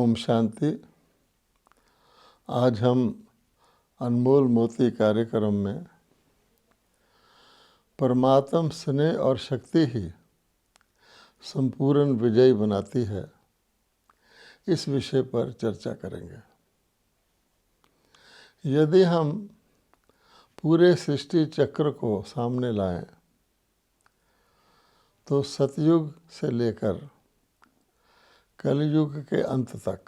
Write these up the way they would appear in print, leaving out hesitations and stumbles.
ओम शांति। आज हम अनमोल मोती कार्यक्रम में परमात्म स्नेह और शक्ति ही संपूर्ण विजयी बनाती है, इस विषय पर चर्चा करेंगे। यदि हम पूरे सृष्टि चक्र को सामने लाएं तो सतयुग से लेकर कलयुग के अंत तक,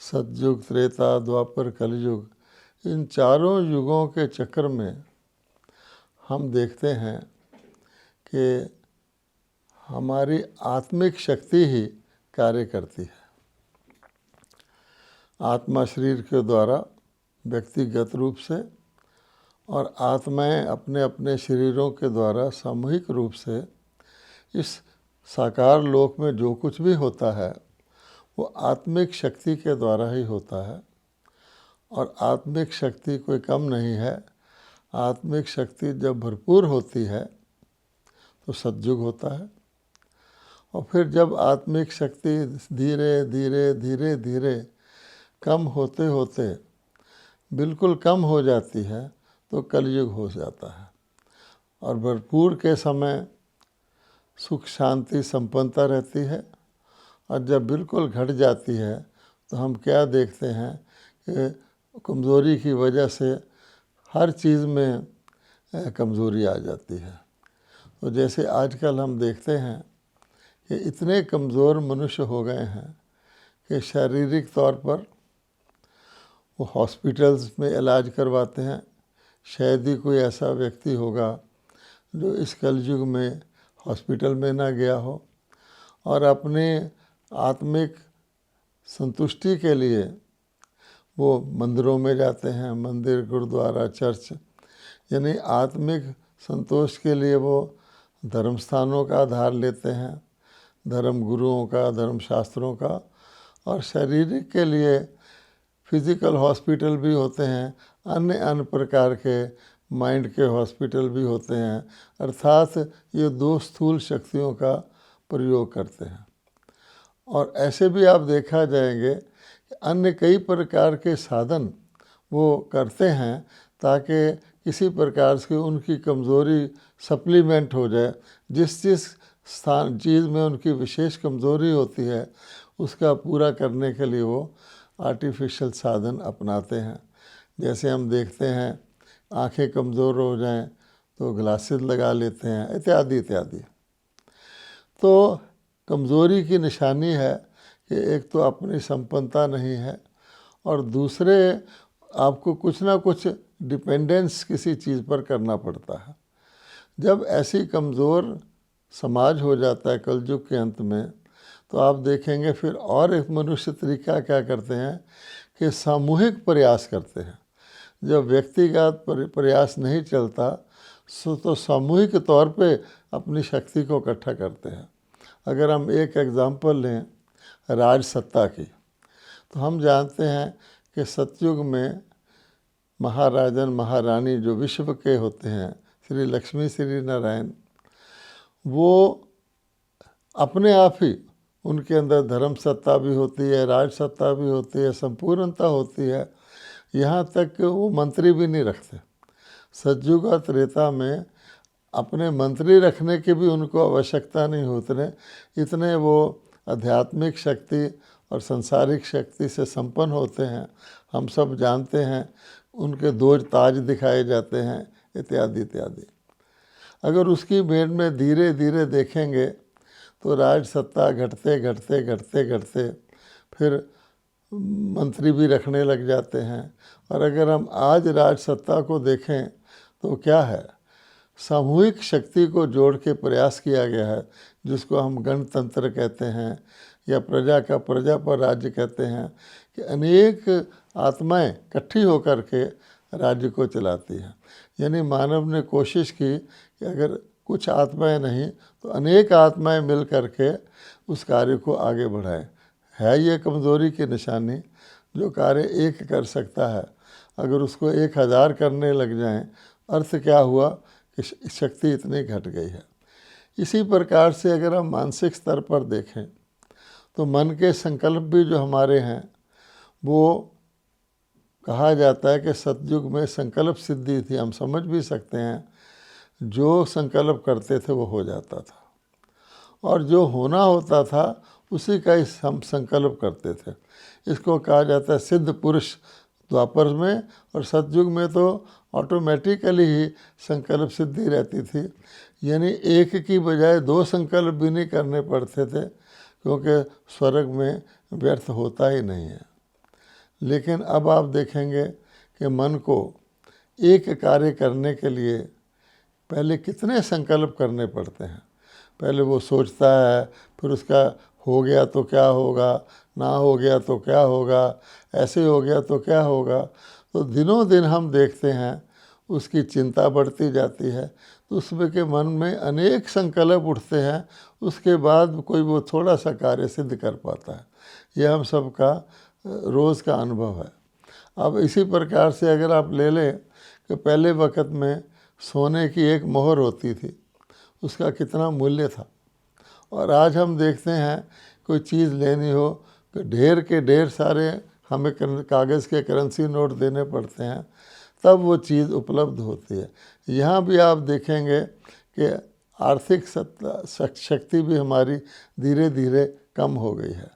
सतयुग, त्रेता, द्वापर, कलयुग, इन चारों युगों के चक्र में हम देखते हैं कि हमारी आत्मिक शक्ति ही कार्य करती है। आत्मा शरीर के द्वारा व्यक्तिगत रूप से और आत्माएं अपने अपने शरीरों के द्वारा सामूहिक रूप से इस साकार लोक में जो कुछ भी होता है वो आत्मिक शक्ति के द्वारा ही होता है। और आत्मिक शक्ति कोई कम नहीं है। आत्मिक शक्ति जब भरपूर होती है तो सतयुग होता है, और फिर जब आत्मिक शक्ति धीरे धीरे धीरे धीरे कम होते होते बिल्कुल कम हो जाती है तो कलयुग हो जाता है। और भरपूर के समय सुख शांति संपन्नता रहती है, और जब बिल्कुल घट जाती है तो हम क्या देखते हैं कि कमज़ोरी की वजह से हर चीज़ में कमज़ोरी आ जाती है। तो जैसे आजकल हम देखते हैं कि इतने कमज़ोर मनुष्य हो गए हैं कि शारीरिक तौर पर वो हॉस्पिटल्स में इलाज करवाते हैं। शायद ही कोई ऐसा व्यक्ति होगा जो इस कलयुग में हॉस्पिटल में ना गया हो, और अपने आत्मिक संतुष्टि के लिए वो मंदिरों में जाते हैं। मंदिर, गुरुद्वारा, चर्च, यानी आत्मिक संतोष के लिए वो धर्म स्थानों का आधार लेते हैं, धर्म गुरुओं का, धर्म शास्त्रों का। और शारीरिक के लिए फिज़िकल हॉस्पिटल भी होते हैं, अन्य अन्य प्रकार के माइंड के हॉस्पिटल भी होते हैं। अर्थात ये दो स्थूल शक्तियों का प्रयोग करते हैं। और ऐसे भी आप देखा जाएंगे कि अन्य कई प्रकार के साधन वो करते हैं ताकि किसी प्रकार से उनकी कमज़ोरी सप्लीमेंट हो जाए। जिस जिस स्थान चीज़ में उनकी विशेष कमज़ोरी होती है उसका पूरा करने के लिए वो आर्टिफिशियल साधन अपनाते हैं। जैसे हम देखते हैं आंखें कमज़ोर हो जाएं तो ग्लासेस लगा लेते हैं, इत्यादि इत्यादि। तो कमज़ोरी की निशानी है कि एक तो अपनी संपन्नता नहीं है, और दूसरे आपको कुछ ना कुछ डिपेंडेंस किसी चीज़ पर करना पड़ता है। जब ऐसी कमज़ोर समाज हो जाता है कलयुग के अंत में, तो आप देखेंगे फिर और एक मनुष्य तरीका क्या करते हैं कि सामूहिक प्रयास करते हैं। जब व्यक्तिगत प्रयास नहीं चलता तो सामूहिक तौर पे अपनी शक्ति को इकट्ठा करते हैं। अगर हम एक एग्ज़ाम्पल लें राज सत्ता की, तो हम जानते हैं कि सतयुग में महाराजन महारानी जो विश्व के होते हैं, श्री लक्ष्मी श्री नारायण, वो अपने आप ही उनके अंदर धर्म सत्ता भी होती है, राज सत्ता भी होती है, संपूर्णता होती है। यहाँ तक कि वो मंत्री भी नहीं रखते। सतयुग और त्रेता में अपने मंत्री रखने की भी उनको आवश्यकता नहीं होती, इतने वो आध्यात्मिक शक्ति और संसारिक शक्ति से संपन्न होते हैं। हम सब जानते हैं उनके दो ताज दिखाए जाते हैं, इत्यादि इत्यादि। अगर उसकी मेड़ में धीरे धीरे देखेंगे तो राज सत्ता घटते घटते घटते घटते फिर मंत्री भी रखने लग जाते हैं। और अगर हम आज राज सत्ता को देखें तो क्या है, सामूहिक शक्ति को जोड़ के प्रयास किया गया है, जिसको हम गणतंत्र कहते हैं या प्रजा का प्रजा पर राज्य कहते हैं, कि अनेक आत्माएं इकट्ठी होकर के राज्य को चलाती हैं। यानी मानव ने कोशिश की कि अगर कुछ आत्माएं नहीं तो अनेक आत्माएं मिल करके उस कार्य को आगे बढ़ाएं। है ये कमज़ोरी की निशानी। जो कार्य एक कर सकता है अगर उसको 1000 करने लग जाएं, अर्थ क्या हुआ कि शक्ति इतनी घट गई है। इसी प्रकार से अगर हम मानसिक स्तर पर देखें तो मन के संकल्प भी जो हमारे हैं, वो कहा जाता है कि सतयुग में संकल्प सिद्धि थी। हम समझ भी सकते हैं, जो संकल्प करते थे वो हो जाता था, और जो होना होता था उसी का ही हम संकल्प करते थे। इसको कहा जाता है सिद्ध पुरुष द्वापर में, और सतयुग में तो ऑटोमेटिकली ही संकल्प सिद्धि रहती थी। यानी एक की बजाय 2 संकल्प भी नहीं करने पड़ते थे, क्योंकि स्वर्ग में व्यर्थ होता ही नहीं है। लेकिन अब आप देखेंगे कि मन को एक कार्य करने के लिए पहले कितने संकल्प करने पड़ते हैं। पहले वो सोचता है, फिर उसका हो गया तो क्या होगा, ना हो गया तो क्या होगा, ऐसे हो गया तो क्या होगा। तो दिनों दिन हम देखते हैं उसकी चिंता बढ़ती जाती है, तो उसमें के मन में अनेक संकल्प उठते हैं, उसके बाद कोई वो थोड़ा सा कार्य सिद्ध कर पाता है। यह हम सबका रोज़ का अनुभव है। अब इसी प्रकार से अगर आप ले लें कि पहले वक़्त में सोने की एक मोहर होती थी, उसका कितना मूल्य था, और आज हम देखते हैं कोई चीज़ लेनी हो तो ढेर के ढेर सारे हमें कागज़ के करेंसी नोट देने पड़ते हैं, तब वो चीज़ उपलब्ध होती है। यहाँ भी आप देखेंगे कि आर्थिक शक्ति भी हमारी धीरे धीरे कम हो गई है।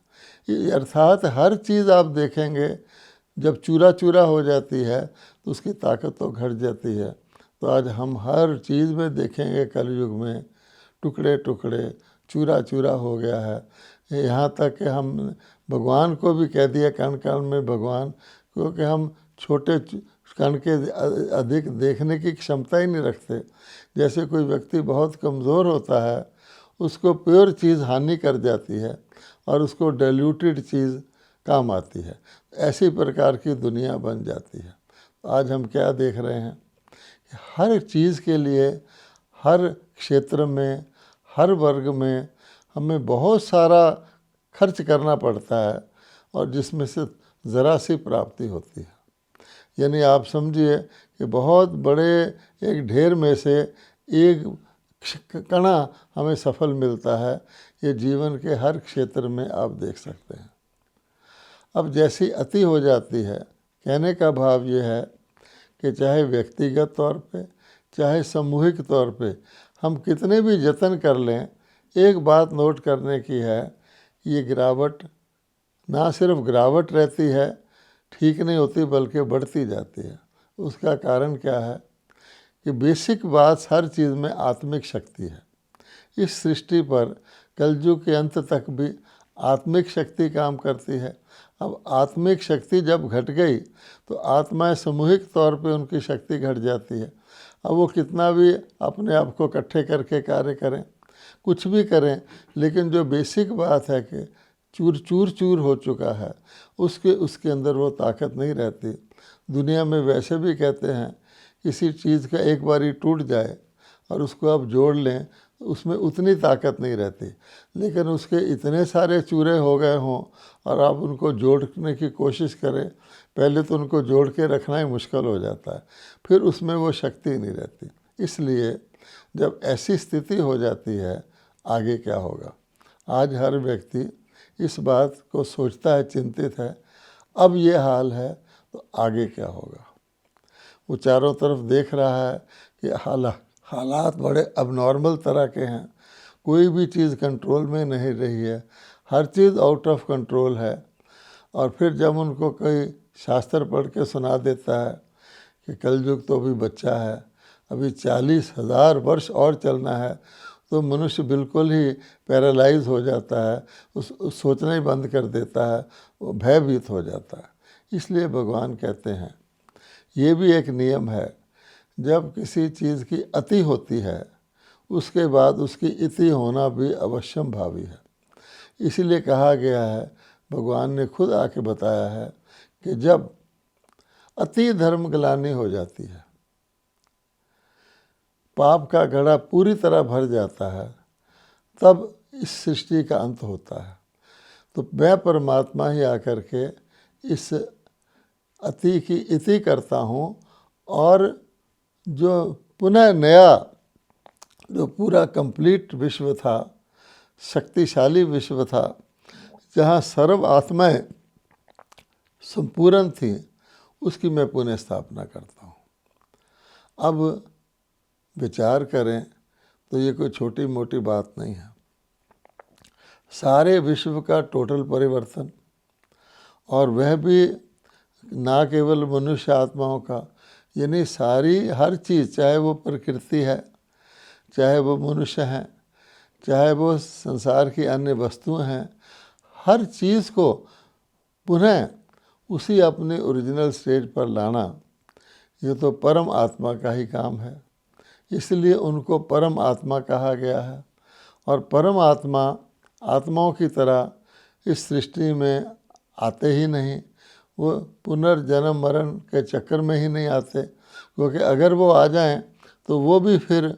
अर्थात हर चीज़ आप देखेंगे जब चूरा चूरा हो जाती है तो उसकी ताकत तो घट जाती है। तो आज हम हर चीज़ में देखेंगे कलयुग में टुकड़े टुकड़े, चूरा चूरा हो गया है। यहाँ तक कि हम भगवान को भी कह दिया कण कण में भगवान, क्योंकि हम छोटे कण के अधिक देखने की क्षमता ही नहीं रखते। जैसे कोई व्यक्ति बहुत कमज़ोर होता है, उसको प्योर चीज़ हानि कर जाती है और उसको डाइल्यूटेड चीज़ काम आती है। ऐसी प्रकार की दुनिया बन जाती है। आज हम क्या देख रहे हैं, हर चीज़ के लिए, हर क्षेत्र में, हर वर्ग में हमें बहुत सारा खर्च करना पड़ता है, और जिसमें से ज़रा सी प्राप्ति होती है। यानी आप समझिए कि बहुत बड़े एक ढेर में से एक कणा हमें सफल मिलता है। ये जीवन के हर क्षेत्र में आप देख सकते हैं। अब जैसी अति हो जाती है, कहने का भाव ये है कि चाहे व्यक्तिगत तौर पे, चाहे सामूहिक तौर पे हम कितने भी जतन कर लें, एक बात नोट करने की है, ये गिरावट ना सिर्फ गिरावट रहती है, ठीक नहीं होती, बल्कि बढ़ती जाती है। उसका कारण क्या है कि बेसिक बात हर चीज़ में आत्मिक शक्ति है। इस सृष्टि पर कलयुग के अंत तक भी आत्मिक शक्ति काम करती है। अब आत्मिक शक्ति जब घट गई तो आत्माएं सामूहिक तौर पे उनकी शक्ति घट जाती है। अब वो कितना भी अपने आप को इकट्ठे करके कार्य करें, कुछ भी करें, लेकिन जो बेसिक बात है कि चूर चूर चूर हो चुका है, उसके अंदर वो ताकत नहीं रहती। दुनिया में वैसे भी कहते हैं किसी चीज़ का एक बार ही टूट जाए और उसको आप जोड़ लें, उसमें उतनी ताकत नहीं रहती। लेकिन उसके इतने सारे चूरे हो गए हों और आप उनको जोड़ने की कोशिश करें, पहले तो उनको जोड़ के रखना ही मुश्किल हो जाता है, फिर उसमें वो शक्ति नहीं रहती। इसलिए जब ऐसी स्थिति हो जाती है, आगे क्या होगा। आज हर व्यक्ति इस बात को सोचता है, चिंतित है, अब ये हाल है तो आगे क्या होगा। वो चारों तरफ देख रहा है कि हालात बड़े अबनॉर्मल तरह के हैं, कोई भी चीज़ कंट्रोल में नहीं रही है, हर चीज़ आउट ऑफ कंट्रोल है। और फिर जब उनको कोई शास्त्र पढ़ के सुना देता है कि कलयुग तो अभी बच्चा है, अभी 40,000 वर्ष और चलना है, तो मनुष्य बिल्कुल ही पैरालाइज हो जाता है, उस सोचना ही बंद कर देता है, वो भयभीत हो जाता है। इसलिए भगवान कहते हैं, ये भी एक नियम है, जब किसी चीज़ की अति होती है उसके बाद उसकी इति होना भी अवश्यम भावी है। इसीलिए कहा गया है, भगवान ने खुद आके बताया है कि जब अति धर्म ग्लानि हो जाती है, पाप का घड़ा पूरी तरह भर जाता है, तब इस सृष्टि का अंत होता है। तो मैं परमात्मा ही आकर के इस अति की इति करता हूँ, और जो पुनः नया जो पूरा कंप्लीट विश्व था, शक्तिशाली विश्व था, जहाँ सर्व आत्माएं संपूर्ण थी, उसकी मैं पुनः स्थापना करता हूँ। अब विचार करें तो ये कोई छोटी मोटी बात नहीं है। सारे विश्व का टोटल परिवर्तन, और वह भी ना केवल मनुष्य आत्माओं का, यानी सारी हर चीज़, चाहे वो प्रकृति है, चाहे वो मनुष्य हैं, चाहे वो संसार की अन्य वस्तुएं हैं, हर चीज़ को पुनः उसी अपने ओरिजिनल स्टेज पर लाना, ये तो परम आत्मा का ही काम है। इसलिए उनको परम आत्मा कहा गया है। और परम आत्मा आत्माओं की तरह इस सृष्टि में आते ही नहीं, वो पुनर्जन्म मरण के चक्कर में ही नहीं आते, क्योंकि अगर वो आ जाएं तो वो भी फिर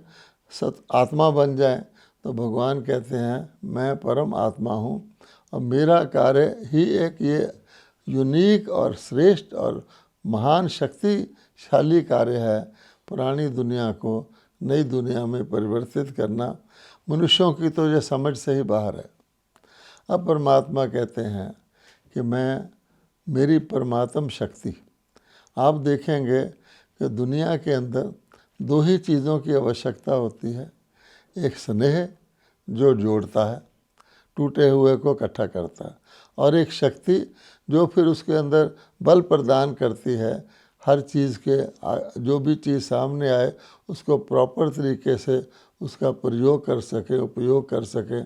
आत्मा बन जाएं। तो भगवान कहते हैं मैं परम आत्मा हूँ और मेरा कार्य ही एक ये यूनिक और श्रेष्ठ और महान शक्तिशाली कार्य है, पुरानी दुनिया को नई दुनिया में परिवर्तित करना। मनुष्यों की तो ये समझ से ही बाहर है। अब परमात्मा कहते हैं कि मेरी परमात्म शक्ति, आप देखेंगे कि दुनिया के अंदर दो ही चीज़ों की आवश्यकता होती है। एक स्नेह जो जोड़ता है, टूटे हुए को इकट्ठा करता है, और एक शक्ति जो फिर उसके अंदर बल प्रदान करती है, हर चीज़ के जो भी चीज़ सामने आए उसको प्रॉपर तरीके से उसका प्रयोग कर सके, उपयोग कर सके,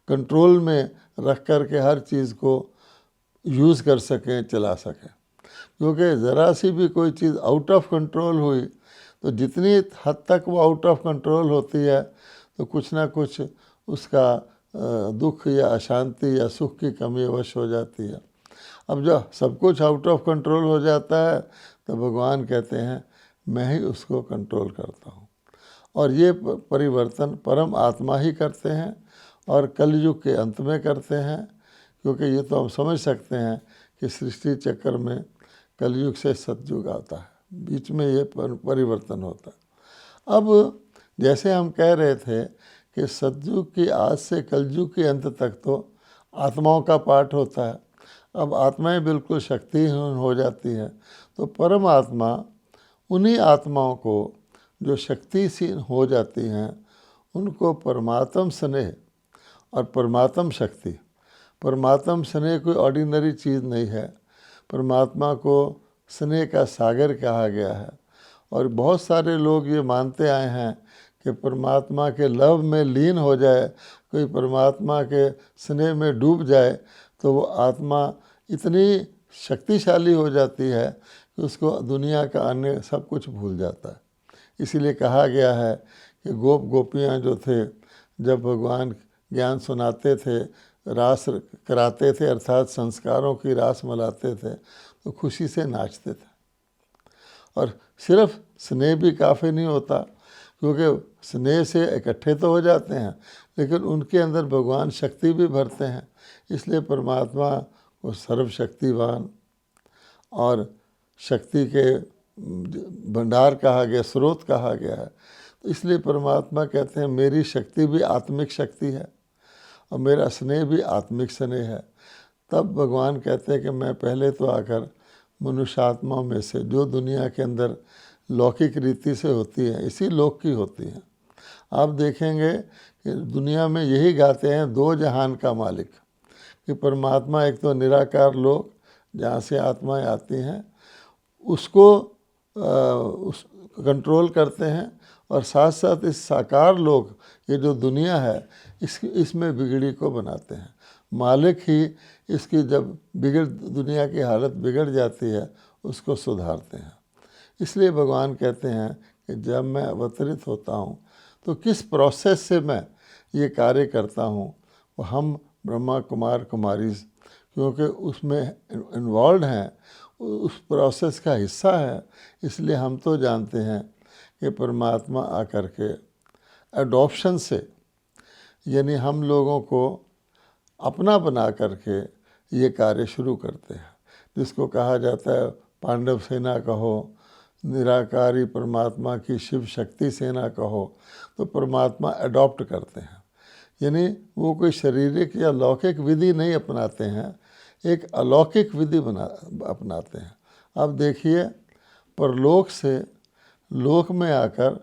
कंट्रोल में रख कर के हर चीज़ को यूज़ कर सकें, चला सकें। क्योंकि ज़रा सी भी कोई चीज़ आउट ऑफ कंट्रोल हुई तो जितनी हद तक वो आउट ऑफ कंट्रोल होती है तो कुछ ना कुछ उसका दुख या अशांति या सुख की कमी अवश्य हो जाती है। अब जब सब कुछ आउट ऑफ कंट्रोल हो जाता है तो भगवान कहते हैं मैं ही उसको कंट्रोल करता हूँ। और ये परिवर्तन परम आत्मा ही करते हैं और कलयुग के अंत में करते हैं, क्योंकि ये तो हम समझ सकते हैं कि सृष्टि चक्र में कलयुग से सतयुग आता है, बीच में ये परिवर्तन होता है। अब जैसे हम कह रहे थे कि सतयुग की आज से कलयुग के अंत तक तो आत्माओं का पाठ होता है। अब आत्माएं बिल्कुल शक्तिहीन हो जाती हैं, तो परम आत्मा उन्हीं आत्माओं को जो शक्तिहीन हो जाती हैं उनको परमात्म स्नेह और परमात्म शक्ति, परमात्म स्नेह कोई ऑर्डिनरी चीज़ नहीं है। परमात्मा को स्नेह का सागर कहा गया है। और बहुत सारे लोग ये मानते आए हैं कि परमात्मा के लव में लीन हो जाए, कोई परमात्मा के स्नेह में डूब जाए तो वो आत्मा इतनी शक्तिशाली हो जाती है कि उसको दुनिया का अन्य सब कुछ भूल जाता है। इसीलिए कहा गया है कि गोप गोपियाँ जो थे, जब भगवान ज्ञान सुनाते थे, रास कराते थे, अर्थात संस्कारों की रास मलाते थे, तो खुशी से नाचते थे। और सिर्फ स्नेह भी काफ़ी नहीं होता, क्योंकि स्नेह से इकट्ठे तो हो जाते हैं लेकिन उनके अंदर भगवान शक्ति भी भरते हैं। इसलिए परमात्मा को सर्वशक्तिवान और शक्ति के भंडार कहा गया, स्रोत कहा गया है। तो इसलिए परमात्मा कहते हैं मेरी शक्ति भी आत्मिक शक्ति है और मेरा स्नेह भी आत्मिक स्नेह है। तब भगवान कहते हैं कि मैं पहले तो आकर मनुष्य आत्माओं में से, जो दुनिया के अंदर लौकिक रीति से होती है, इसी लोक की होती हैं। आप देखेंगे कि दुनिया में यही गाते हैं दो जहान का मालिक, कि परमात्मा एक तो निराकार लोक जहाँ से आत्माएं आती हैं उसको उस कंट्रोल करते हैं, और साथ साथ इस साकार लोक, ये जो दुनिया है, इसमें बिगड़ी को बनाते हैं। मालिक ही इसकी जब दुनिया की हालत बिगड़ जाती है उसको सुधारते हैं। इसलिए भगवान कहते हैं कि जब मैं अवतरित होता हूँ तो किस प्रोसेस से मैं ये कार्य करता हूँ, वो हम ब्रह्मा कुमार कुमारी क्योंकि उसमें इन्वॉल्व हैं, उस प्रोसेस का हिस्सा है। इसलिए हम तो जानते हैं कि परमात्मा आकर के एडॉप्शन से, यानी हम लोगों को अपना बना करके ये कार्य शुरू करते हैं, जिसको कहा जाता है पांडव सेना कहो, निराकारी परमात्मा की शिव शक्ति सेना कहो। तो परमात्मा अडॉप्ट करते हैं, यानी वो कोई शारीरिक या लौकिक विधि नहीं अपनाते हैं, एक अलौकिक विधि अपनाते हैं। अब देखिए, परलोक से लोक में आकर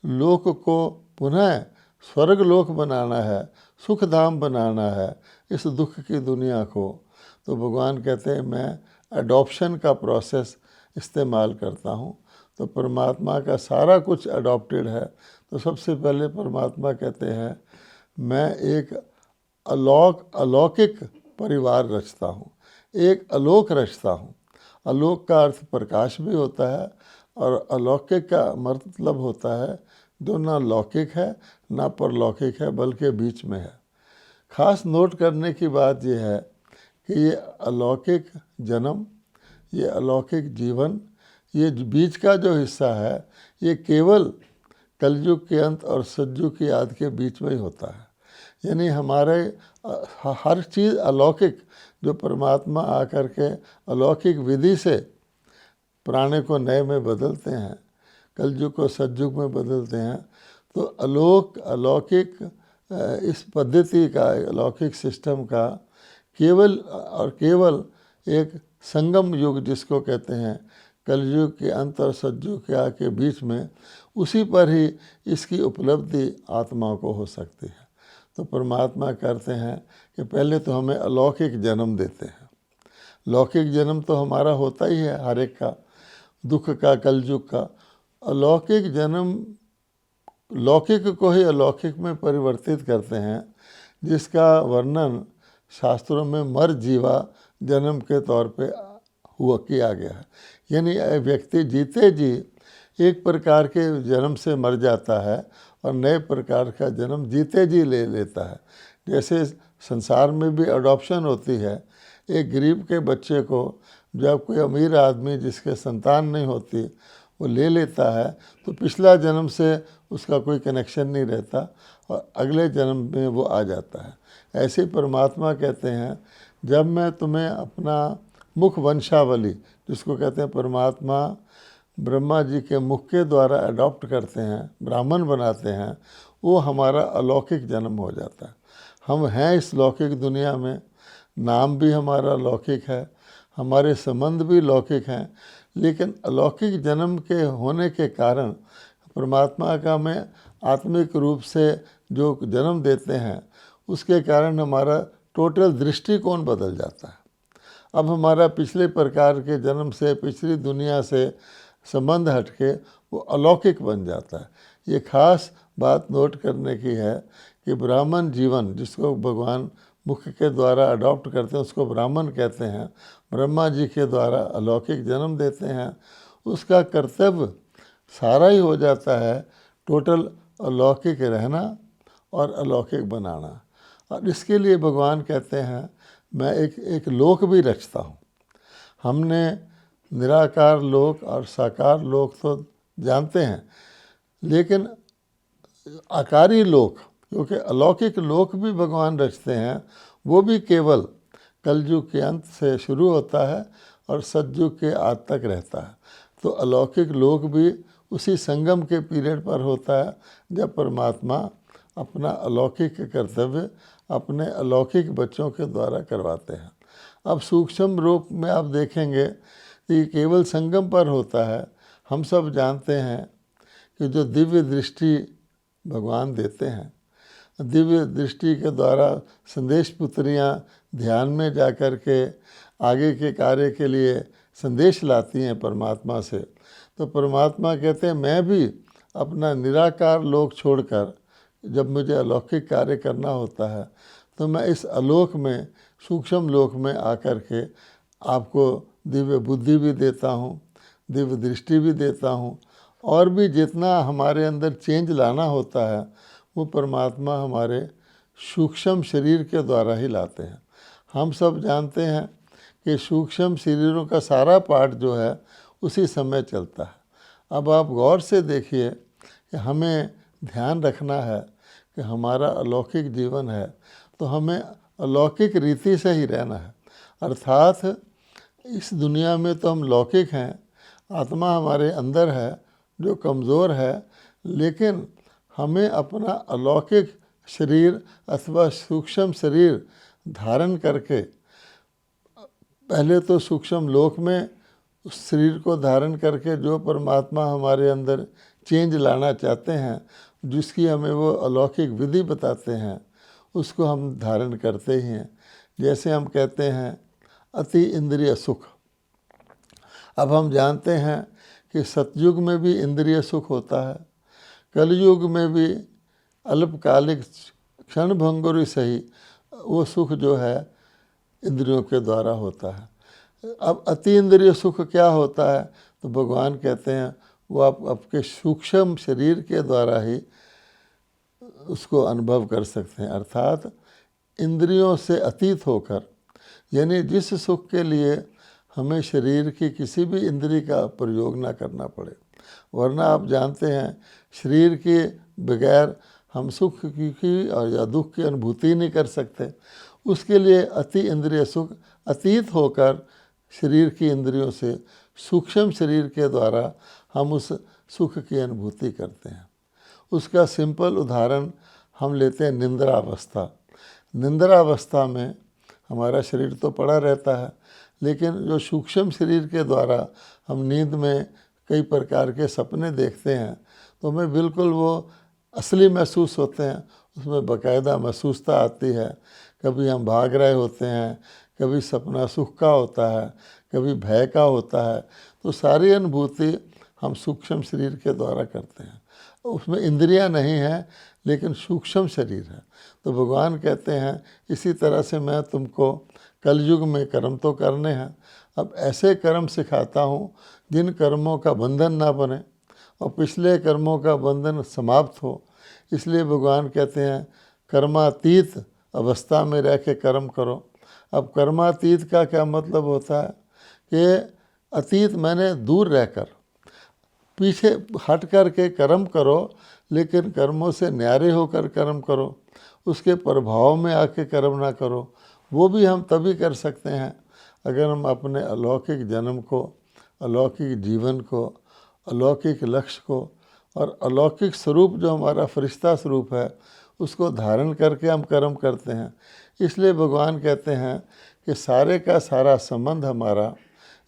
लोक को पुनः स्वर्ग लोक बनाना है, सुख धाम बनाना है इस दुख की दुनिया को, तो भगवान कहते हैं मैं अडॉप्शन का प्रोसेस इस्तेमाल करता हूँ। तो परमात्मा का सारा कुछ अडॉप्टेड है। तो सबसे पहले परमात्मा कहते हैं मैं एक अलौकिक परिवार रचता हूँ, एक आलोक रचता हूँ। आलोक का अर्थ प्रकाश भी होता है और अलौकिक का मतलब होता है जो ना लौकिक है ना परलौकिक है बल्कि बीच में है। खास नोट करने की बात यह है कि ये अलौकिक जन्म, ये अलौकिक जीवन, ये बीच का जो हिस्सा है ये केवल कलयुग के अंत और सतयुग की आदि के बीच में ही होता है। यानी हमारे हर चीज़ अलौकिक जो परमात्मा आकर के अलौकिक विधि से पुराने को नए में बदलते हैं, कलयुग को सतयुग में बदलते हैं, तो अलौकिक इस पद्धति का, अलौकिक सिस्टम का केवल और केवल एक संगम युग जिसको कहते हैं, कलयुग के अंत और सतयुग के बीच में, उसी पर ही इसकी उपलब्धि आत्मा को हो सकती है। तो परमात्मा करते हैं कि पहले तो हमें अलौकिक जन्म देते हैं। लौकिक जन्म तो हमारा होता ही है हर एक का, दुख का, कलयुग का। अलौकिक जन्म लौकिक को ही अलौकिक में परिवर्तित करते हैं, जिसका वर्णन शास्त्रों में मर जीवा जन्म के तौर पे किया गया है। यानी व्यक्ति जीते जी एक प्रकार के जन्म से मर जाता है और नए प्रकार का जन्म जीते जी ले लेता है। जैसे संसार में भी अडॉप्शन होती है, एक गरीब के बच्चे को जब कोई अमीर आदमी जिसके संतान नहीं होती वो ले लेता है, तो पिछला जन्म से उसका कोई कनेक्शन नहीं रहता और अगले जन्म में वो आ जाता है। ऐसे परमात्मा कहते हैं जब मैं तुम्हें अपना मुख वंशावली, जिसको कहते हैं परमात्मा ब्रह्मा जी के मुख के द्वारा अडॉप्ट करते हैं, ब्राह्मण बनाते हैं, वो हमारा अलौकिक जन्म हो जाता है। हम हैं इस लौकिक दुनिया में, नाम भी हमारा लौकिक है, हमारे संबंध भी लौकिक हैं, लेकिन अलौकिक जन्म के होने के कारण परमात्मा का में आत्मिक रूप से जो जन्म देते हैं उसके कारण हमारा टोटल दृष्टिकोण बदल जाता है। अब हमारा पिछले प्रकार के जन्म से, पिछली दुनिया से संबंध हटके वो अलौकिक बन जाता है। ये खास बात नोट करने की है कि ब्राह्मण जीवन जिसको भगवान मुख के द्वारा अडॉप्ट करते हैं उसको ब्राह्मण कहते हैं, ब्रह्मा जी के द्वारा अलौकिक जन्म देते हैं, उसका कर्तव्य सारा ही हो जाता है टोटल अलौकिक रहना और अलौकिक बनाना। और इसके लिए भगवान कहते हैं मैं एक लोक भी रचता हूँ। हमने निराकार लोक और साकार लोक तो जानते हैं, लेकिन आकारी लोक, क्योंकि अलौकिक लोक भी भगवान रचते हैं, वो भी केवल कलयुग के अंत से शुरू होता है और सतयुग के आद तक रहता है। तो अलौकिक लोक भी उसी संगम के पीरियड पर होता है जब परमात्मा अपना अलौकिक कर्तव्य अपने अलौकिक बच्चों के द्वारा करवाते हैं। अब सूक्ष्म रूप में आप देखेंगे कि केवल संगम पर होता है। हम सब जानते हैं कि जो दिव्य दृष्टि भगवान देते हैं, दिव्य दृष्टि के द्वारा संदेश पुत्रियाँ ध्यान में जा कर के आगे के कार्य के लिए संदेश लाती हैं परमात्मा से। तो परमात्मा कहते हैं मैं भी अपना निराकार लोक छोड़कर जब मुझे अलौकिक कार्य करना होता है तो मैं इस आलोक में, सूक्ष्म लोक में आकर के आपको दिव्य बुद्धि भी देता हूँ, दिव्य दृष्टि भी देता हूँ, और भी जितना हमारे अंदर चेंज लाना होता है वो परमात्मा हमारे सूक्ष्म शरीर के द्वारा ही लाते हैं। हम सब जानते हैं कि सूक्ष्म शरीरों का सारा पार्ट जो है उसी समय चलता है। अब आप गौर से देखिए कि हमें ध्यान रखना है कि हमारा अलौकिक जीवन है तो हमें अलौकिक रीति से ही रहना है। अर्थात इस दुनिया में तो हम लौकिक हैं, आत्मा हमारे अंदर है जो कमज़ोर है, लेकिन हमें अपना अलौकिक शरीर अथवा सूक्ष्म शरीर धारण करके पहले तो सूक्ष्म लोक में उस शरीर को धारण करके जो परमात्मा हमारे अंदर चेंज लाना चाहते हैं, जिसकी हमें वो अलौकिक विधि बताते हैं, उसको हम धारण करते ही हैं। जैसे हम कहते हैं अति इंद्रिय सुख। अब हम जानते हैं कि सतयुग में भी इंद्रिय सुख होता है, कलयुग में भी अल्पकालिक क्षण भंगुर सही वो सुख जो है इंद्रियों के द्वारा होता है। अब अति इंद्रिय सुख क्या होता है? तो भगवान कहते हैं वो आप आपके सूक्ष्म शरीर के द्वारा ही उसको अनुभव कर सकते हैं, अर्थात इंद्रियों से अतीत होकर, यानी जिस सुख के लिए हमें शरीर की किसी भी इंद्री का प्रयोग ना करना पड़े। वरना आप जानते हैं शरीर के बगैर हम सुख की और या दुख की अनुभूति नहीं कर सकते। उसके लिए अति इंद्रिय सुख अतीत होकर शरीर की इंद्रियों से सूक्ष्म शरीर के द्वारा हम उस सुख की अनुभूति करते हैं। उसका सिंपल उदाहरण हम लेते हैं निंद्रावस्था। निंद्रावस्था में हमारा शरीर तो पड़ा रहता है, लेकिन जो सूक्ष्म शरीर के द्वारा हम नींद में कई प्रकार के सपने देखते हैं तो हमें बिल्कुल वो असली महसूस होते हैं, उसमें बाकायदा महसूसता आती है। कभी हम भाग रहे होते हैं, कभी सपना सुख का होता है, कभी भय का होता है। तो सारी अनुभूति हम सूक्ष्म शरीर के द्वारा करते हैं। उसमें इंद्रियां नहीं हैं, लेकिन सूक्ष्म शरीर है। तो भगवान कहते हैं इसी तरह से मैं तुमको कलयुग में कर्म तो करने हैं, अब ऐसे कर्म सिखाता हूँ जिन कर्मों का बंधन ना बने और पिछले कर्मों का बंधन समाप्त हो। इसलिए भगवान कहते हैं कर्मातीत अवस्था में रह के कर्म करो। अब कर्मातीत का क्या मतलब होता है कि अतीत मैंने दूर रहकर, पीछे हट कर के कर्म करो, लेकिन कर्मों से न्यारे होकर कर्म करो, उसके प्रभाव में आके कर्म ना करो। वो भी हम तभी कर सकते हैं अगर हम अपने अलौकिक जन्म को, अलौकिक जीवन को, अलौकिक लक्ष्य को और अलौकिक स्वरूप जो हमारा फरिश्ता स्वरूप है उसको धारण करके हम कर्म करते हैं। इसलिए भगवान कहते हैं कि सारे का सारा संबंध हमारा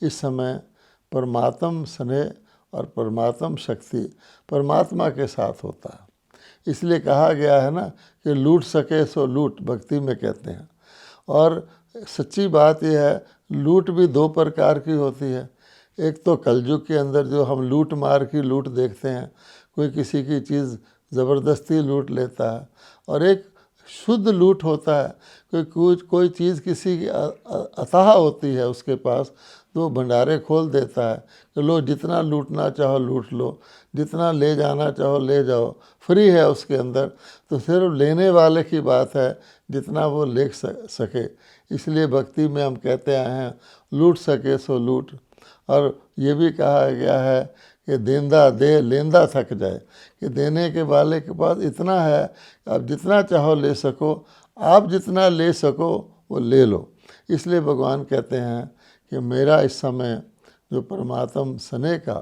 इस समय परमात्म स्नेह और परमात्म शक्ति परमात्मा के साथ होता है। इसलिए कहा गया है ना कि लूट सके सो लूट, भक्ति में कहते हैं। और सच्ची बात यह है, लूट भी दो प्रकार की होती है। एक तो कलयुग के अंदर जो हम लूट मार की लूट देखते हैं, कोई किसी की चीज़ ज़बरदस्ती लूट लेता है, और एक शुद्ध लूट होता है कोई चीज़ किसी की अथाह होती है उसके पास, तो भंडारे खोल देता है कि लो जितना लूटना चाहो लूट लो, जितना ले जाना चाहो ले जाओ, फ्री है उसके अंदर। तो सिर्फ लेने वाले की बात है जितना वो ले सके। इसलिए भक्ति में हम कहते आए हैं लूट सके सो लूट। और ये भी कहा गया है कि देंदा दे लेंदा थक जाए, कि देने के वाले के पास इतना है आप जितना चाहो ले सको, आप जितना ले सको वो ले लो। इसलिए भगवान कहते हैं कि मेरा इस समय जो परमात्म स्नेह का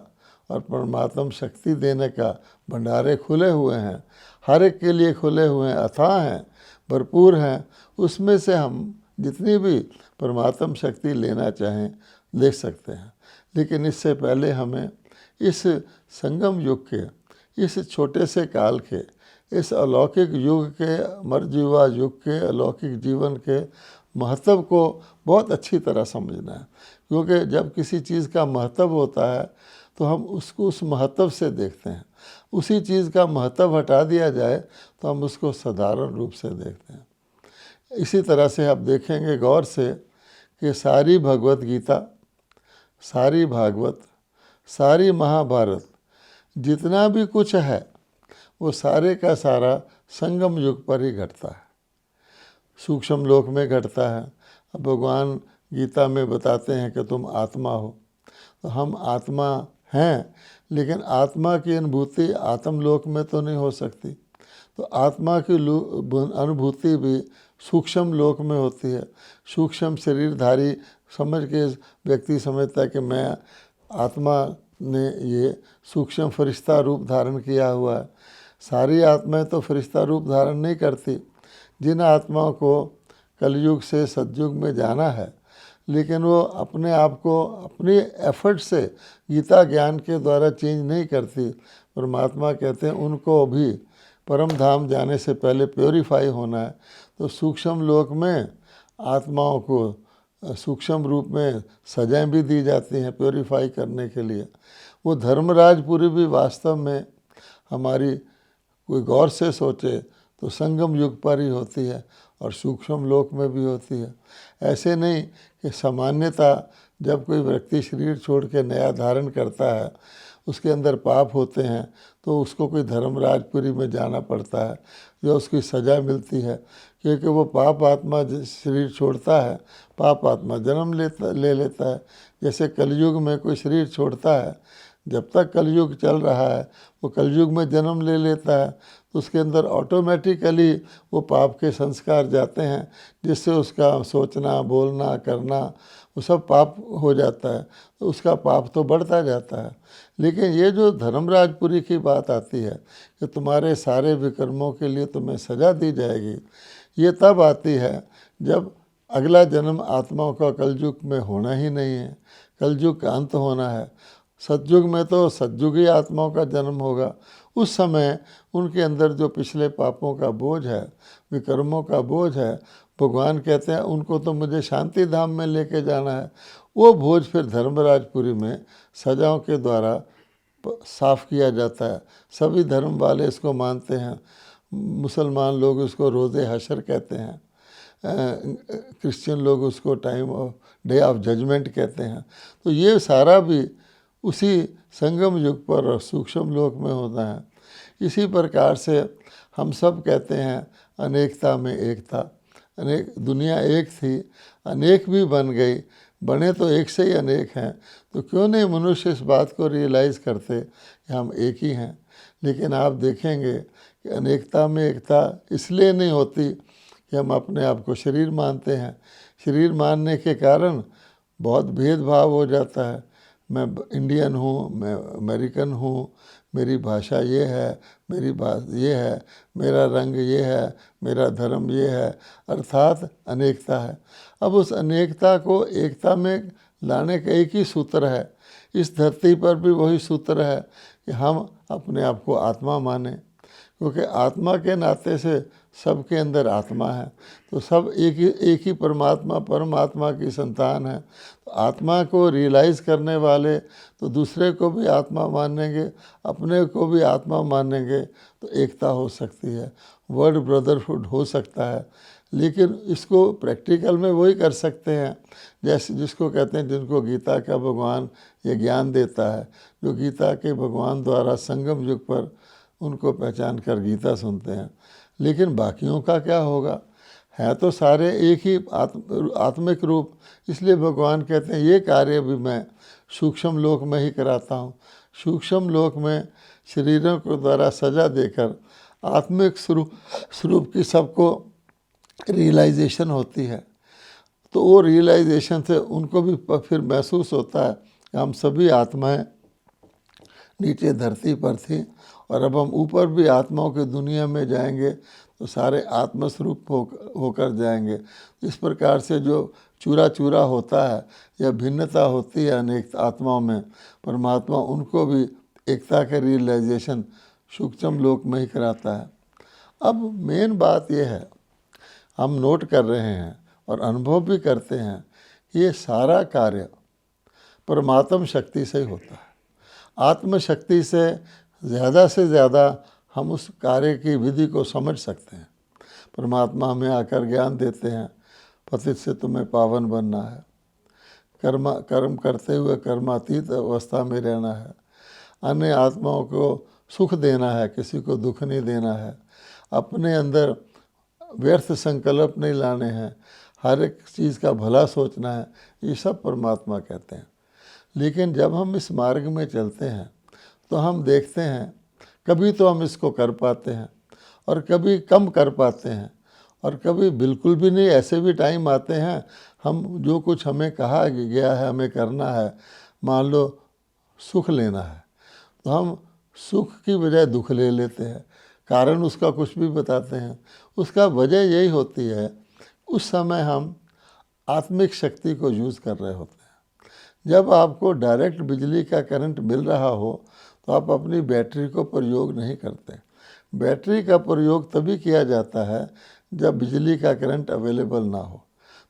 और परमात्म शक्ति देने का भंडारे खुले हुए हैं, हर एक के लिए खुले हुए हैं, अथाह हैं, भरपूर हैं। उसमें से हम जितनी भी परमात्म शक्ति लेना चाहें ले सकते हैं। लेकिन इससे पहले हमें इस संगम युग के, इस छोटे से काल के, इस अलौकिक युग के, मरजीवा युग के अलौकिक जीवन के महत्व को बहुत अच्छी तरह समझना है। क्योंकि जब किसी चीज़ का महत्व होता है तो हम उसको उस महत्व से देखते हैं। उसी चीज़ का महत्व हटा दिया जाए तो हम उसको साधारण रूप से देखते हैं। इसी तरह से आप देखेंगे गौर से कि सारी भगवत गीता, सारी भागवत, सारी महाभारत, जितना भी कुछ है वो सारे का सारा संगम युग पर ही घटता है, सूक्ष्म लोक में घटता है। अब भगवान गीता में बताते हैं कि तुम आत्मा हो, तो हम आत्मा हैं, लेकिन आत्मा की अनुभूति आत्मलोक में तो नहीं हो सकती। तो आत्मा की अनुभूति भी सूक्ष्म लोक में होती है। सूक्ष्म शरीरधारी समझ के व्यक्ति समझता है कि मैं आत्मा ने ये सूक्ष्म फरिश्ता रूप धारण किया हुआ है। सारी आत्माएं तो फरिश्ता रूप धारण नहीं करती। जिन आत्माओं को कलयुग से सतयुग में जाना है, लेकिन वो अपने आप को अपनी एफर्ट से गीता ज्ञान के द्वारा चेंज नहीं करती। परमात्मा कहते हैं उनको भी परम धाम जाने से पहले प्योरीफाई होना है। तो सूक्ष्म लोक में आत्माओं को सूक्ष्म रूप में सजाएं भी दी जाती हैं प्योरीफाई करने के लिए। वो धर्मराजपुरी भी वास्तव में हमारी कोई गौर से सोचे तो संगम युग पर ही होती है और सूक्ष्म लोक में भी होती है। ऐसे नहीं कि सामान्यता जब कोई व्यक्ति शरीर छोड़ के नया धारण करता है, उसके अंदर पाप होते हैं तो उसको कोई धर्मराजपुरी में जाना पड़ता है, जो उसकी सज़ा मिलती है। क्योंकि वो पाप आत्मा शरीर छोड़ता है, पाप आत्मा जन्म ले लेता है। जैसे कलयुग में कोई शरीर छोड़ता है, जब तक कलयुग चल रहा है वो कलयुग में जन्म ले लेता है, तो उसके अंदर ऑटोमेटिकली वो पाप के संस्कार जाते हैं, जिससे उसका सोचना, बोलना, करना वो सब पाप हो जाता है। तो उसका पाप तो बढ़ता जाता है। लेकिन ये जो धर्मराजपुरी की बात आती है कि तुम्हारे सारे विकर्मों के लिए तुम्हें सज़ा दी जाएगी, ये तब आती है जब अगला जन्म आत्माओं का कलयुग में होना ही नहीं है, कलयुग का अंत होना है। सतयुग में तो सतयुगी आत्माओं का जन्म होगा। उस समय उनके अंदर जो पिछले पापों का बोझ है, विकर्मों का बोझ है, भगवान कहते हैं उनको तो मुझे शांति धाम में लेके जाना है। वो बोझ फिर धर्मराजपुरी में सजाओं के द्वारा साफ किया जाता है। सभी धर्म वाले इसको मानते हैं। मुसलमान लोग उसको रोज़े हशर कहते हैं, क्रिश्चियन लोग उसको time of day of judgement कहते हैं। तो ये सारा भी उसी संगम युग पर और सूक्ष्म लोक में होता है। इसी प्रकार से हम सब कहते हैं अनेकता में एकता। अनेक दुनिया एक थी, अनेक भी बन गई, बने तो एक से ही अनेक हैं। तो क्यों नहीं मनुष्य इस बात को रियलाइज़ करते कि हम एक ही हैं। लेकिन आप देखेंगे कि अनेकता में एकता इसलिए नहीं होती कि हम अपने आप को शरीर मानते हैं। शरीर मानने के कारण बहुत भेदभाव हो जाता है। मैं इंडियन हूँ, मैं अमेरिकन हूँ, मेरी भाषा ये है, मेरी बात ये है, मेरा रंग ये है, मेरा धर्म ये है, अर्थात अनेकता है। अब उस अनेकता को एकता में लाने का एक ही सूत्र है। इस धरती पर भी वही सूत्र है कि हम अपने आप को आत्मा माने, क्योंकि आत्मा के नाते से सबके अंदर आत्मा है। तो सब एक ही परमात्मा की संतान है। तो आत्मा को रियलाइज़ करने वाले तो दूसरे को भी आत्मा मानेंगे, अपने को भी आत्मा मानेंगे, तो एकता हो सकती है, वर्ड ब्रदरहुड हो सकता है। लेकिन इसको प्रैक्टिकल में वही कर सकते हैं जैसे जिसको कहते हैं, जिनको गीता का भगवान ये ज्ञान देता है, जो गीता के भगवान द्वारा संगम युग पर उनको पहचान कर गीता सुनते हैं। लेकिन बाकियों का क्या होगा? है तो सारे एक ही आत्मिक रूप। इसलिए भगवान कहते हैं ये कार्य भी मैं सूक्ष्म लोक में ही कराता हूँ। सूक्ष्म लोक में शरीरों के द्वारा सजा देकर आत्मिक स्वरूप की सबको रियलाइजेशन होती है। तो वो रियलाइजेशन से उनको भी फिर महसूस होता है कि हम सभी आत्माएं नीचे धरती पर थी और अब हम ऊपर भी आत्माओं की दुनिया में जाएंगे तो सारे आत्मस्वरूप होकर जाएंगे। इस प्रकार से जो चूरा चूरा होता है या भिन्नता होती है अनेक आत्माओं में, परमात्मा उनको भी एकता के रियलाइजेशन सूक्ष्म लोक में ही कराता है। अब मेन बात यह है, हम नोट कर रहे हैं और अनुभव भी करते हैं कि ये सारा कार्य परमात्म शक्ति से ही होता है। आत्मशक्ति से ज़्यादा हम उस कार्य की विधि को समझ सकते हैं। परमात्मा हमें आकर ज्ञान देते हैं, पतित से तुम्हें पावन बनना है, कर्म करते हुए कर्मातीत अवस्था में रहना है, अन्य आत्माओं को सुख देना है, किसी को दुख नहीं देना है, अपने अंदर व्यर्थ संकल्प नहीं लाने हैं, हर एक चीज़ का भला सोचना है। ये सब परमात्मा कहते हैं। लेकिन जब हम इस मार्ग में चलते हैं तो हम देखते हैं कभी तो हम इसको कर पाते हैं और कभी कम कर पाते हैं और कभी बिल्कुल भी नहीं। ऐसे भी टाइम आते हैं हम जो कुछ हमें कहा गया है हमें करना है, मान लो सुख लेना है, तो हम सुख की बजाय दुख ले लेते हैं। कारण उसका कुछ भी बताते हैं, उसका वजह यही होती है उस समय हम आत्मिक शक्ति को यूज़ कर रहे होते हैं। जब आपको डायरेक्ट बिजली का करंट मिल रहा हो तो आप अपनी बैटरी को प्रयोग नहीं करते। बैटरी का प्रयोग तभी किया जाता है जब बिजली का करंट अवेलेबल ना हो।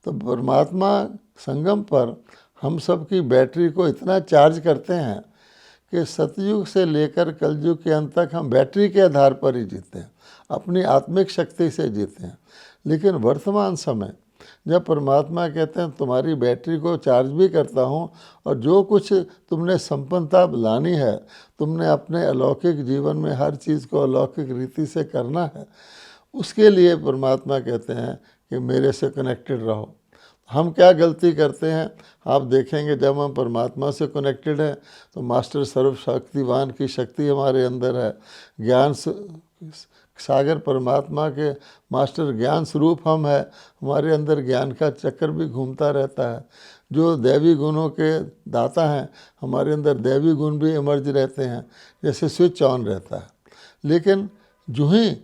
तो परमात्मा संगम पर हम सब की बैटरी को इतना चार्ज करते हैं कि सतयुग से लेकर कलयुग के अंत तक हम बैटरी के आधार पर ही जीते हैं, अपनी आत्मिक शक्ति से जीते हैं। लेकिन वर्तमान समय जब परमात्मा कहते हैं तुम्हारी बैटरी को चार्ज भी करता हूँ और जो कुछ तुमने संपन्नता लानी है, तुमने अपने अलौकिक जीवन में हर चीज़ को अलौकिक रीति से करना है, उसके लिए परमात्मा कहते हैं कि मेरे से कनेक्टेड रहो। हम क्या गलती करते हैं आप देखेंगे, जब हम परमात्मा से कनेक्टेड हैं तो मास्टर सर्वशक्तिवान की शक्ति हमारे अंदर है, ज्ञान सागर परमात्मा के मास्टर ज्ञान स्वरूप हम है, हमारे अंदर ज्ञान का चक्कर भी घूमता रहता है। जो दैवी गुणों के दाता हैं हमारे अंदर दैवी गुण भी इमर्ज रहते हैं, जैसे स्विच ऑन रहता है। लेकिन जो ही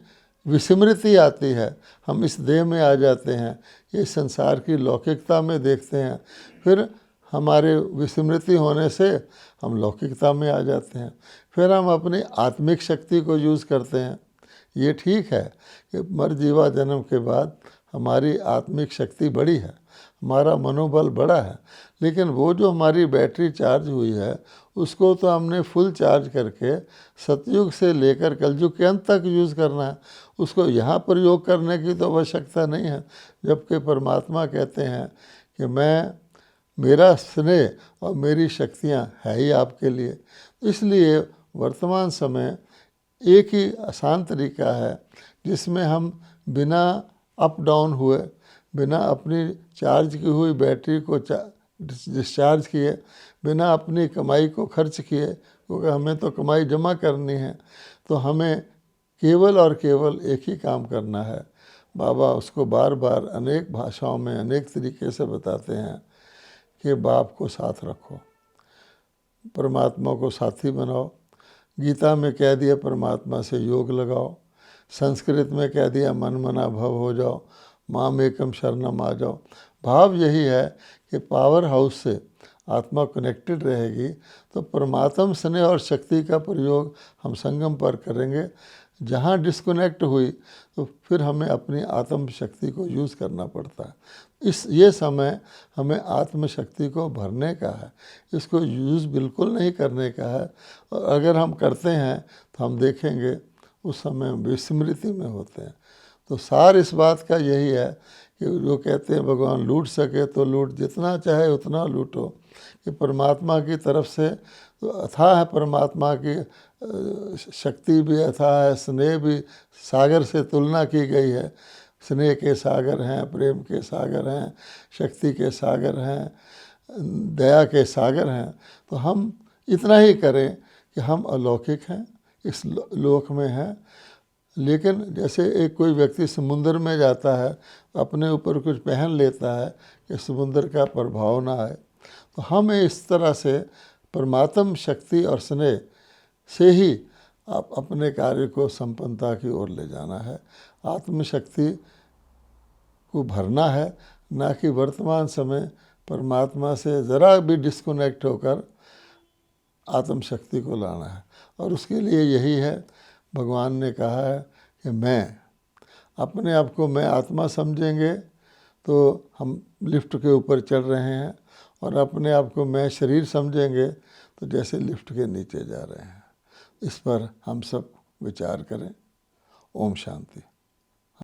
विस्मृति आती है हम इस देह में आ जाते हैं, ये संसार की लौकिकता में देखते हैं, फिर हमारे विस्मृति होने से हम लौकिकता में आ जाते हैं, फिर हम अपनी आत्मिक शक्ति को यूज़ करते हैं। ये ठीक है कि मर जीवा जन्म के बाद हमारी आत्मिक शक्ति बड़ी है, हमारा मनोबल बड़ा है, लेकिन वो जो हमारी बैटरी चार्ज हुई है उसको तो हमने फुल चार्ज करके सतयुग से लेकर कलयुग के अंत तक यूज़ करना है, उसको यहाँ प्रयोग करने की तो आवश्यकता नहीं है। जबकि परमात्मा कहते हैं कि मेरा स्नेह और मेरी शक्तियाँ है ही आपके लिए। इसलिए वर्तमान समय एक ही आसान तरीका है जिसमें हम बिना अप डाउन हुए, बिना अपनी चार्ज की हुई बैटरी को डिस्चार्ज किए, बिना अपनी कमाई को खर्च किए, क्योंकि हमें तो कमाई जमा करनी है, तो हमें केवल और केवल एक ही काम करना है। बाबा उसको बार बार अनेक भाषाओं में अनेक तरीके से बताते हैं कि बाप को साथ रखो, परमात्मा को साथी बनाओ। गीता में कह दिया परमात्मा से योग लगाओ, संस्कृत में कह दिया मन मना भव हो जाओ, माम एकम शरणम आ जाओ। भाव यही है कि पावर हाउस से आत्मा कनेक्टेड रहेगी तो परमात्म स्नेह और शक्ति का प्रयोग हम संगम पर करेंगे। जहाँ डिस्कनेक्ट हुई तो फिर हमें अपनी आत्म शक्ति को यूज़ करना पड़ता है। ये समय हमें आत्मशक्ति को भरने का है, इसको यूज़ बिल्कुल नहीं करने का है। और अगर हम करते हैं तो हम देखेंगे उस समय विस्मृति में होते हैं। तो सार इस बात का यही है कि जो कहते हैं भगवान लूट सके तो लूट, जितना चाहे उतना लूटो, कि परमात्मा की तरफ से तो अथाह है, परमात्मा की शक्ति भी अथाह है, स्नेह भी सागर से तुलना की गई है। स्नेह के सागर हैं, प्रेम के सागर हैं, शक्ति के सागर हैं, दया के सागर हैं। तो हम इतना ही करें कि हम अलौकिक हैं, इस लोक में हैं। लेकिन जैसे एक कोई व्यक्ति समुद्र में जाता है, अपने ऊपर कुछ पहन लेता है कि समुद्र का प्रभाव ना आए, तो हमें इस तरह से परमात्म शक्ति और स्नेह से ही आप अपने कार्य को संपन्नता की ओर ले जाना है, आत्मशक्ति को भरना है, ना कि वर्तमान समय परमात्मा से ज़रा भी डिस्कनेक्ट होकर आत्मशक्ति को लाना है। और उसके लिए यही है, भगवान ने कहा है कि मैं अपने आप को मैं आत्मा समझेंगे तो हम लिफ्ट के ऊपर चढ़ रहे हैं, और अपने आप को मैं शरीर समझेंगे तो जैसे लिफ्ट के नीचे जा रहे हैं। इस पर हम सब विचार करें। ओम शांति।